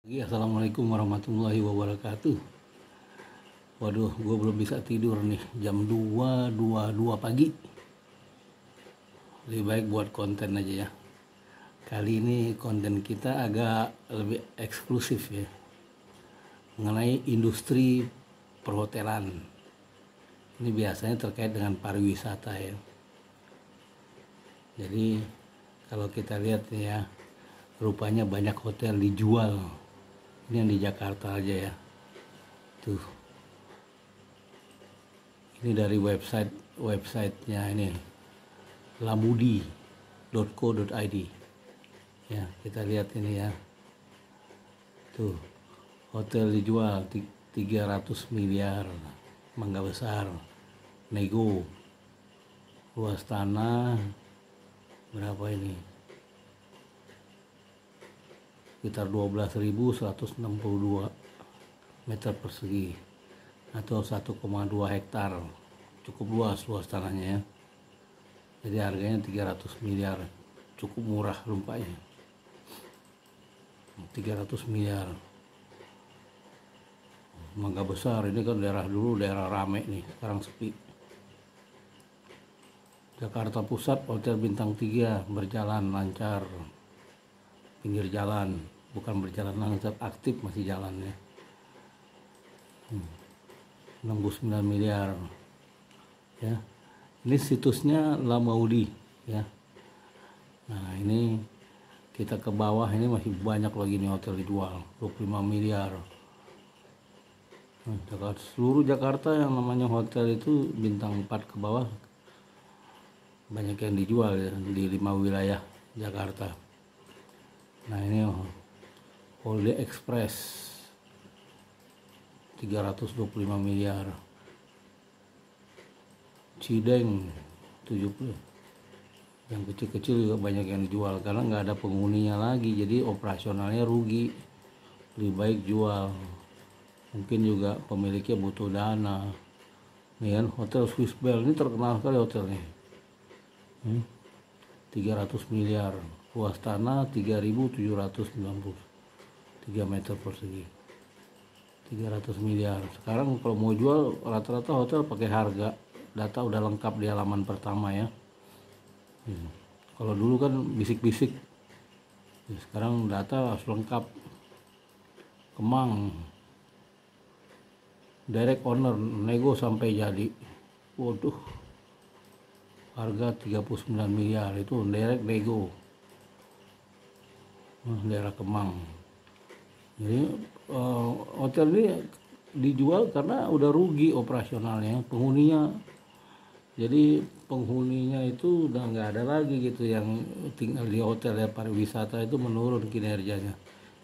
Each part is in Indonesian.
Assalamualaikum warahmatullahi wabarakatuh. Waduh, gue belum bisa tidur nih. Jam 2.22 pagi. Lebih baik buat konten aja ya. Kali ini konten kita agak lebih eksklusif ya. Mengenai industri perhotelan. Ini biasanya terkait dengan pariwisata ya. Jadi kalau kita lihat ya, rupanya banyak hotel dijual. Ini yang di Jakarta aja ya. Tuh. Ini dari websitenya ini. lamudi.co.id. Ya, kita lihat ini ya. Tuh. Hotel dijual 300 miliar. Mangga Besar. Nego. Luas tanah berapa ini? Sekitar 12.162 meter persegi atau 1,2 hektar. Cukup luas tanahnya ya. Jadi harganya 300 miliar. Cukup murah rumpanya. 300 miliar. Mangga Besar ini kan daerah rame nih, sekarang sepi. Jakarta Pusat Hotel Bintang 3 berjalan lancar. Pinggir jalan, bukan berjalan lancar, aktif masih jalan ya. 69 miliar ya. Ini situsnya Lamudi ya. Nah ini kita ke bawah, ini masih banyak lagi nih hotel dijual 25 miliar. Seluruh Jakarta yang namanya hotel itu bintang 4 ke bawah banyak yang dijual ya, di 5 wilayah Jakarta. Nah ini Holiday Express 325 miliar. Cideng 70. Yang kecil-kecil juga banyak yang dijual karena nggak ada penghuninya lagi, jadi operasionalnya rugi. Lebih baik jual. Mungkin juga pemiliknya butuh dana. Nih kan Hotel Swiss Bell ini terkenal sekali hotelnya. 300 miliar. Luas tanah 3.793 meter persegi. 300 miliar. Sekarang kalau mau jual rata-rata hotel pakai harga. Data udah lengkap di halaman pertama ya. Kalau dulu kan bisik-bisik. Sekarang data harus lengkap. Kemang. Direct owner nego sampai jadi. Waduh. Harga 39 miliar itu direct nego. Daerah Kemang. Jadi hotel ini dijual karena udah rugi operasionalnya, penghuninya. Jadi penghuninya itu udah nggak ada lagi gitu yang tinggal di hotel ya, pariwisata itu menurun kinerjanya.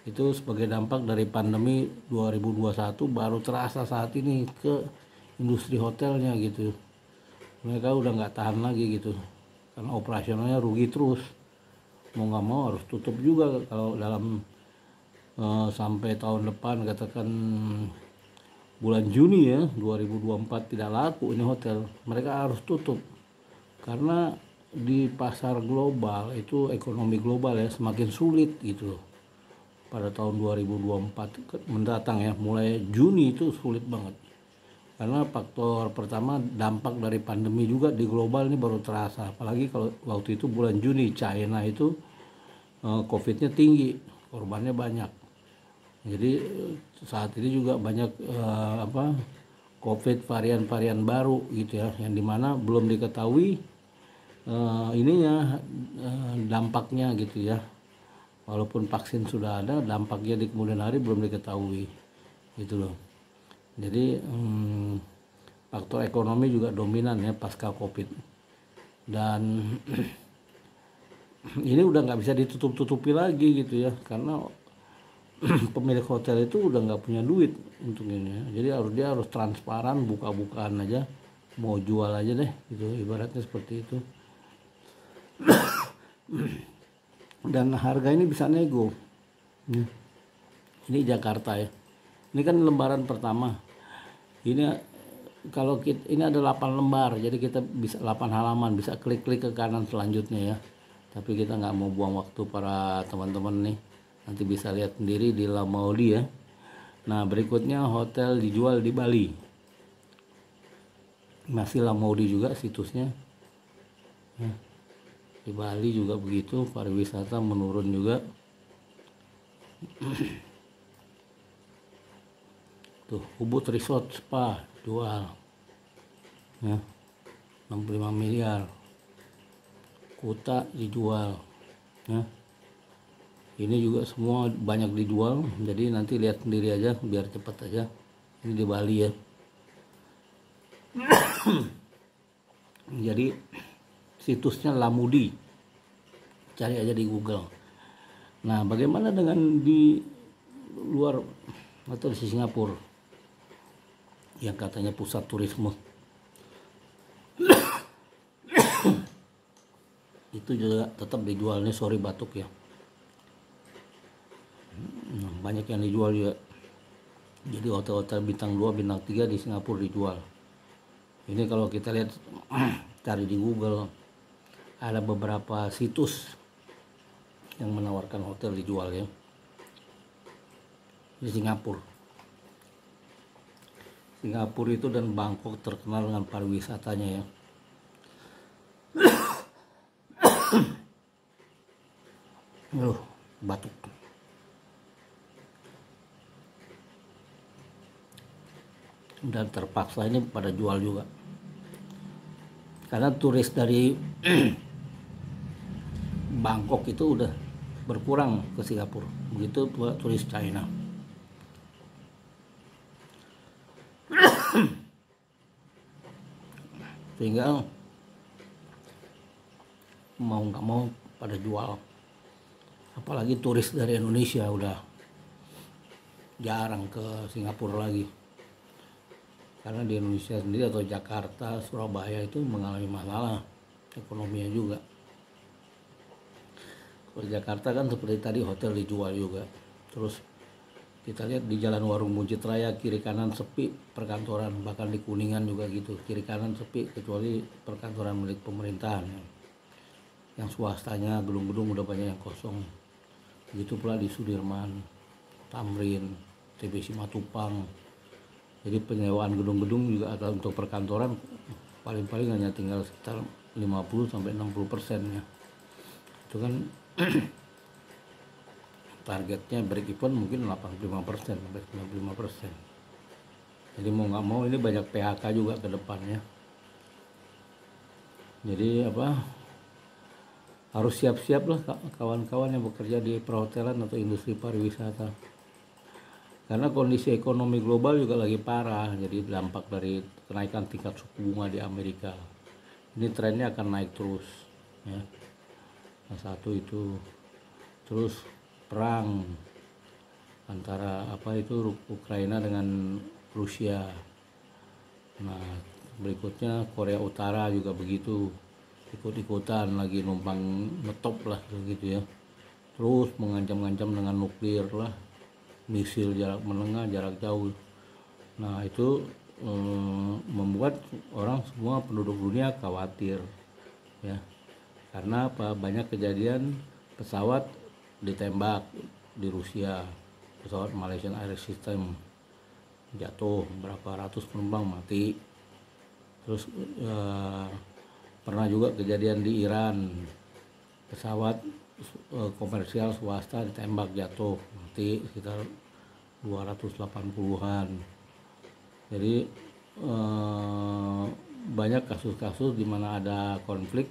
Itu sebagai dampak dari pandemi 2021 baru terasa saat ini ke industri hotelnya gitu. Mereka udah nggak tahan lagi gitu karena operasionalnya rugi terus. Mau nggak mau harus tutup juga kalau dalam sampai tahun depan, katakan bulan Juni ya 2024 tidak laku ini hotel, mereka harus tutup karena di pasar global itu ekonomi global ya semakin sulit gitu pada tahun 2024 mendatang ya. Mulai Juni itu sulit banget karena faktor pertama dampak dari pandemi juga di global ini baru terasa, apalagi kalau waktu itu bulan Juni China itu COVID-nya tinggi, korbannya banyak. Jadi saat ini juga banyak COVID varian-varian baru gitu ya, yang dimana belum diketahui dampaknya gitu ya. Walaupun vaksin sudah ada, dampaknya di kemudian hari belum diketahui gitu loh. Jadi faktor ekonomi juga dominan ya pasca COVID. Dan ini udah nggak bisa ditutup-tutupi lagi gitu ya, karena pemilik hotel itu udah nggak punya duit untuk ini ya. Jadi dia harus transparan, buka-bukaan aja, mau jual aja deh gitu, ibaratnya seperti itu. Dan harga ini bisa nego. Ini Jakarta ya. Ini kan lembaran pertama. Ini kalau ini ada 8 lembar, jadi kita bisa 8 halaman, bisa klik-klik ke kanan selanjutnya ya. Tapi kita nggak mau buang waktu para teman-teman nih. Nanti bisa lihat sendiri di Lamaudi ya. Nah, berikutnya hotel dijual di Bali. Masih Lamaudi juga situsnya. Ya. Di Bali juga begitu, pariwisata menurun juga. Tuh, Ubud Resort Spa jual. Ya. 65 miliar. Kuta dijual. Ya. Ini juga semua banyak dijual, jadi nanti lihat sendiri aja biar cepat aja. Ini di Bali ya. Jadi situsnya Lamudi, cari aja di Google. Nah, bagaimana dengan di luar atau di Singapura yang katanya pusat turisme? Itu juga tetap dijualnya sorry batuk ya. Nah, banyak yang dijual juga. Jadi hotel-hotel bintang 2, bintang 3 di Singapura dijual. Ini kalau kita lihat cari di Google, ada beberapa situs yang menawarkan hotel dijual ya di Singapura. Singapura itu dan Bangkok terkenal dengan pariwisatanya ya. Batuk. Dan terpaksa ini pada jual juga. Karena turis dari Bangkok itu udah berkurang ke Singapura. Begitu pula turis China. Sehingga mau nggak mau pada jual. Apalagi turis dari Indonesia udah jarang ke Singapura lagi. Karena di Indonesia sendiri atau Jakarta, Surabaya itu mengalami masalah ekonominya juga. Kalau Jakarta kan seperti tadi hotel dijual juga. Terus kita lihat di Jalan Warung Buncit Raya kiri kanan sepi perkantoran, bahkan di Kuningan juga gitu, kiri kanan sepi kecuali perkantoran milik pemerintahan. Yang swastanya gedung-gedung udah banyak yang kosong. Begitu pula di Sudirman, Tamrin, TBC Matupang. Jadi penyewaan gedung-gedung juga atau untuk perkantoran paling-paling hanya tinggal sekitar 50-60% ya. Itu kan targetnya break even mungkin 85% sampai 95%. Jadi mau nggak mau ini banyak PHK juga ke depannya. Jadi harus siap-siap lah kawan-kawan yang bekerja di perhotelan atau industri pariwisata. Karena kondisi ekonomi global juga lagi parah, jadi dampak dari kenaikan tingkat suku bunga di Amerika. Ini trennya akan naik terus ya. Nah, satu itu, terus perang antara Ukraina dengan Rusia. Nah, berikutnya Korea Utara juga begitu, ikut-ikutan lagi numpang ngetop lah gitu ya. Terus mengancam-ancam dengan nuklir lah, misil jarak menengah, jarak jauh. Nah, itu membuat orang semua penduduk dunia khawatir ya. Karena banyak kejadian pesawat ditembak di Rusia, pesawat Malaysian Air System jatuh, berapa ratus penumpang mati. Terus pernah juga kejadian di Iran, pesawat komersial swasta ditembak jatuh, mati sekitar 280-an. Jadi banyak kasus-kasus di mana ada konflik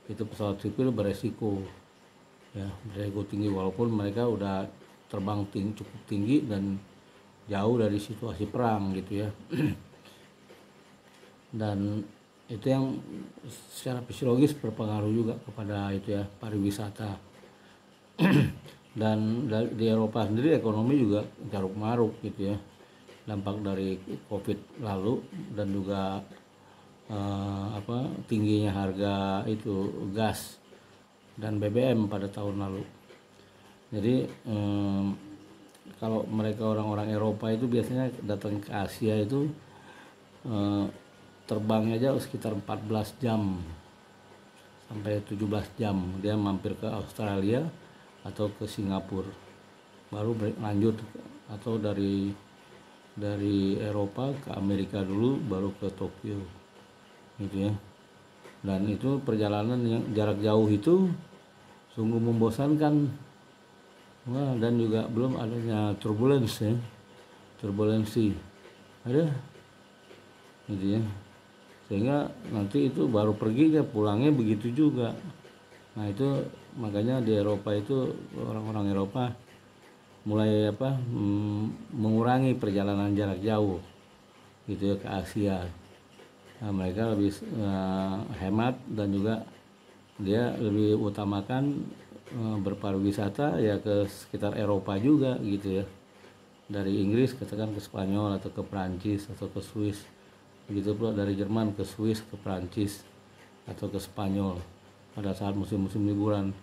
itu pesawat sipil beresiko ya, beresiko tinggi walaupun mereka udah terbang cukup tinggi dan jauh dari situasi perang gitu ya. Dan itu yang secara fisiologis berpengaruh juga kepada itu ya, pariwisata. Dan di Eropa sendiri ekonomi juga caruk maruk gitu ya, dampak dari COVID lalu dan juga tingginya harga itu gas dan BBM pada tahun lalu. Jadi kalau mereka orang-orang Eropa itu biasanya datang ke Asia itu terbangnya aja sekitar 14 jam sampai 17 jam. Dia mampir ke Australia, atau ke Singapura, baru lanjut, atau dari Eropa ke Amerika dulu baru ke Tokyo gitu ya. Dan itu perjalanan yang jarak jauh itu sungguh membosankan. Wah, dan juga belum adanya turbulensi ada gitu ya, sehingga nanti itu baru perginya, pulangnya begitu juga. Nah itu makanya di Eropa itu orang-orang Eropa mulai mengurangi perjalanan jarak jauh gitu ya ke Asia. Nah, mereka lebih hemat, dan juga dia lebih utamakan berpariwisata ya ke sekitar Eropa juga gitu ya, dari Inggris katakan ke Spanyol atau ke Prancis atau ke Swiss, begitu pula dari Jerman ke Swiss, ke Prancis atau ke Spanyol pada saat musim-musim liburan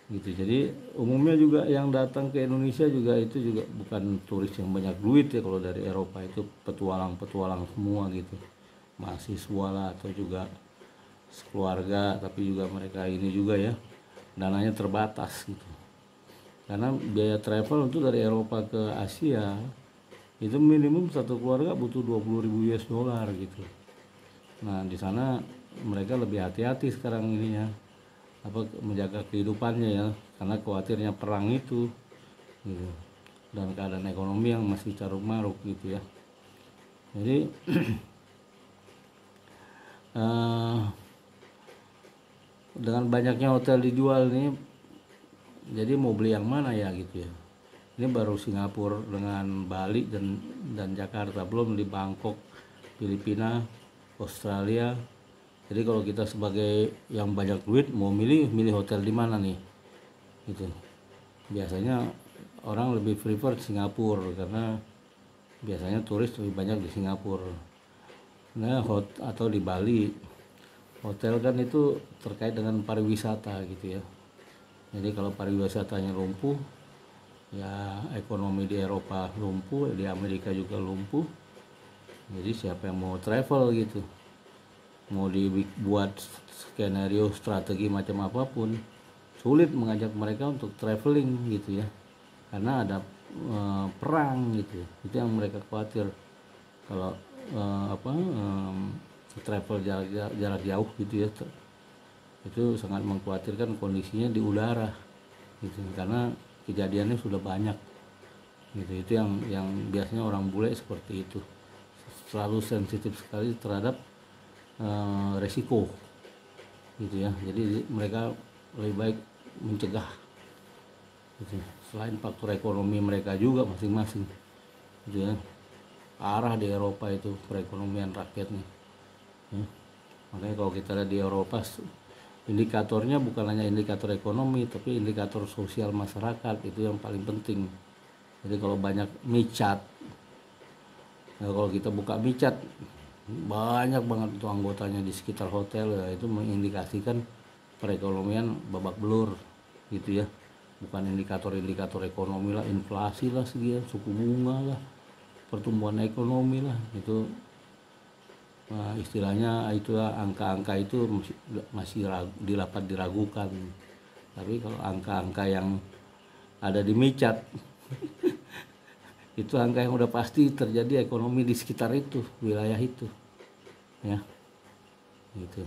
gitu. Jadi umumnya juga yang datang ke Indonesia juga itu juga bukan turis yang banyak duit ya. Kalau dari Eropa itu petualang semua gitu, mahasiswa lah atau juga sekeluarga, tapi juga mereka ini juga ya dananya terbatas gitu, karena biaya travel untuk dari Eropa ke Asia itu minimum satu keluarga butuh 20.000 US dollar gitu. Nah di sana mereka lebih hati-hati sekarang ini ya, menjaga kehidupannya ya, karena khawatirnya perang itu gitu, dan keadaan ekonomi yang masih carut marut gitu ya. Jadi dengan banyaknya hotel dijual nih, jadi mau beli yang mana ya gitu ya. Ini baru Singapura dengan Bali dan Jakarta, belum di Bangkok, Filipina, Australia. Jadi kalau kita sebagai yang banyak duit mau milih hotel di mana nih gitu, biasanya orang lebih prefer Singapura karena biasanya turis lebih banyak di Singapura. Nah atau di Bali. Hotel kan itu terkait dengan pariwisata gitu ya. Jadi kalau pariwisatanya lumpuh, ya ekonomi di Eropa lumpuh, di Amerika juga lumpuh. Jadi siapa yang mau travel gitu, mau dibuat skenario strategi macam apapun, sulit mengajak mereka untuk traveling gitu ya, karena ada perang gitu. Itu yang mereka khawatir kalau travel jarak jauh gitu ya. Itu sangat mengkhawatirkan kondisinya di udara gitu, karena kejadiannya sudah banyak gitu. Itu yang biasanya orang bule seperti itu, selalu sensitif sekali terhadap resiko gitu ya. Jadi mereka lebih baik mencegah gitu. Selain faktor ekonomi mereka juga masing-masing gitu ya, arah di Eropa itu perekonomian rakyatnya ya. Makanya kalau kita lihat di Eropa, indikatornya bukan hanya indikator ekonomi, tapi indikator sosial masyarakat itu yang paling penting. Jadi kalau banyak micat, nah kalau kita buka micat banyak banget itu anggotanya di sekitar hotel ya, itu mengindikasikan perekonomian babak belur gitu ya. Bukan indikator-indikator ekonomi lah, inflasi lah sekian, suku bunga lah, pertumbuhan ekonomi lah, itu istilahnya itulah angka-angka itu masih dapat diragukan. Tapi kalau angka-angka yang ada di micat itu angka yang udah pasti terjadi ekonomi di sekitar itu, wilayah itu ya gitu.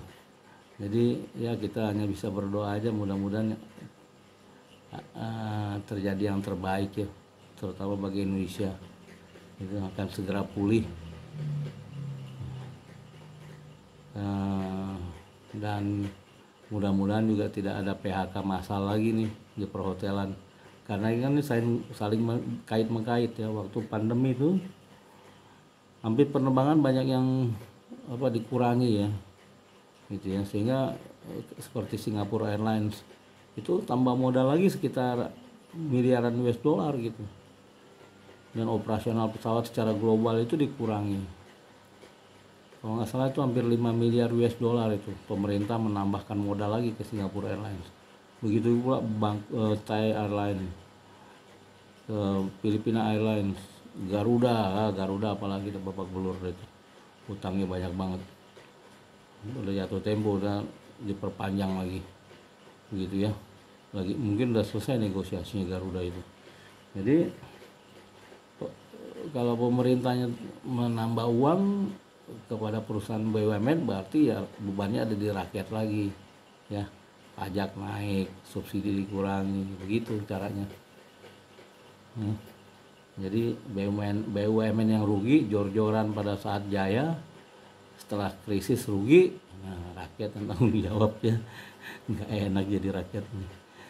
Jadi ya kita hanya bisa berdoa aja, mudah-mudahan terjadi yang terbaik ya, terutama bagi Indonesia, itu akan segera pulih. Dan mudah-mudahan juga tidak ada PHK massal lagi nih di perhotelan, karena ini kan saling kait-mengkait ya. Waktu pandemi itu hampir penerbangan banyak yang dikurangi ya gitu ya, sehingga seperti Singapore Airlines itu tambah modal lagi sekitar miliaran US dollar gitu, dan operasional pesawat secara global itu dikurangi. Kalau nggak salah itu hampir 5 miliar US dollar itu pemerintah menambahkan modal lagi ke Singapore Airlines. Begitu pula Thai Airlines, Filipina Airlines, Garuda apalagi babak belur itu, utangnya banyak banget. Udah jatuh tempo, udah diperpanjang lagi begitu ya. lagi mungkin udah selesai negosiasinya Garuda itu. Jadi kalau pemerintahnya menambah uang kepada perusahaan BUMN, berarti ya bebannya ada di rakyat lagi, ya. Pajak naik, subsidi dikurangi, begitu caranya. Jadi BUMN yang rugi jor-joran pada saat jaya, setelah krisis rugi, nah rakyat yang tanggung jawab ya. Nggak enak jadi rakyat,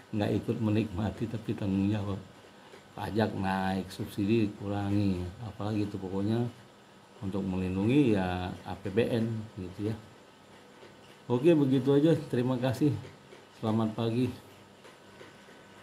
nggak ikut menikmati tapi tanggung jawab. Pajak naik, subsidi dikurangi, apalagi itu pokoknya untuk melindungi ya APBN gitu ya. Oke, begitu aja, terima kasih, selamat pagi.